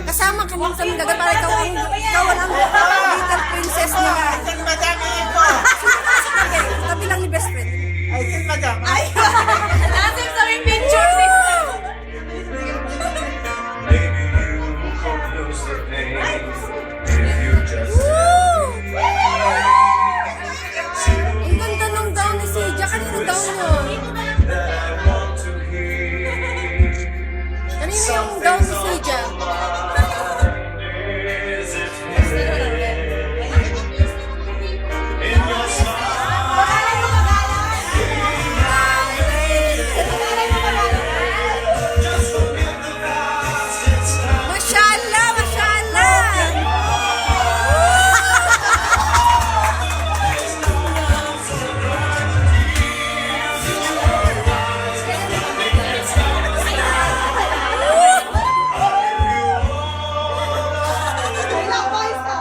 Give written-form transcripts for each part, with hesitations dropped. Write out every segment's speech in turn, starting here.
Kasama ka lang sa mga gaga para ikaw ang little princess nila. Ay, madami ito. Tabi lang ni best friend. Ay, madam. Ay! Natin sa may picture ni Maybe you confuse the pain if you just Ang ganda nung gown ni Sija. Kanino gown yun? that I want to hear. Kanino yung gown ni Sija? Is it in your smile? Just forget the past. It's time. Mashallah! Mashallah!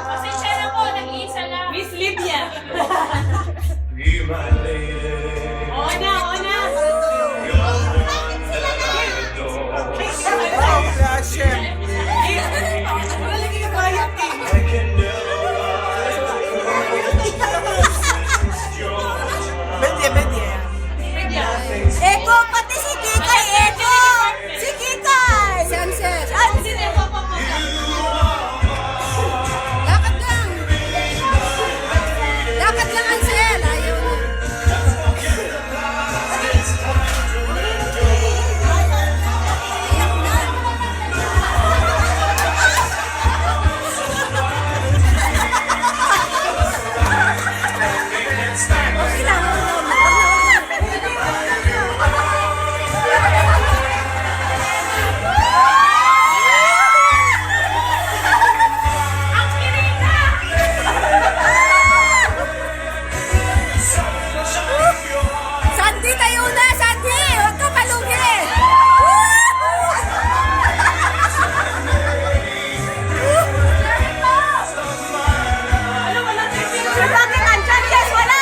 Pasensya na po, nag-iisa lang. Miss Lydia. Be my lady. Oo na, oo na. You're the one that I adore. Oh, Hashem. I can never lie. It's your time. Bedye, bedye. Eko! Pati si Kikay! Eko! Si Kikay! Si Ansel! Lakad lang! Lakad lang, Ansel! Ayaw na. Okay lang. Sandy, tayo na! Sandy! Huwag ka palugin! Bakit andyan? Yes, wala!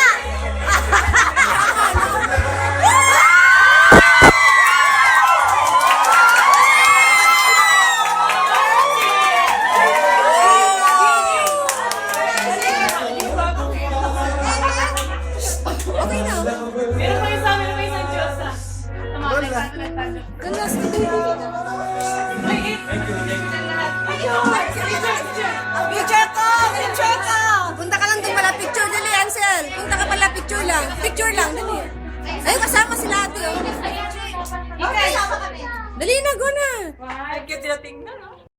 Okay na. Meron pa yung sa amin na may isang Diyos ah. Wala. Ganda, sige. Ayun! Picture ko! Picture ko! Punta ka lang doon pala. Picture, dali, Ansel. Punta ka pala, picture lang. Picture lang, dali. Ay, kasama sila ate. Oh. Okay. Dali na, go na. Ay, cute yung tingnan, no?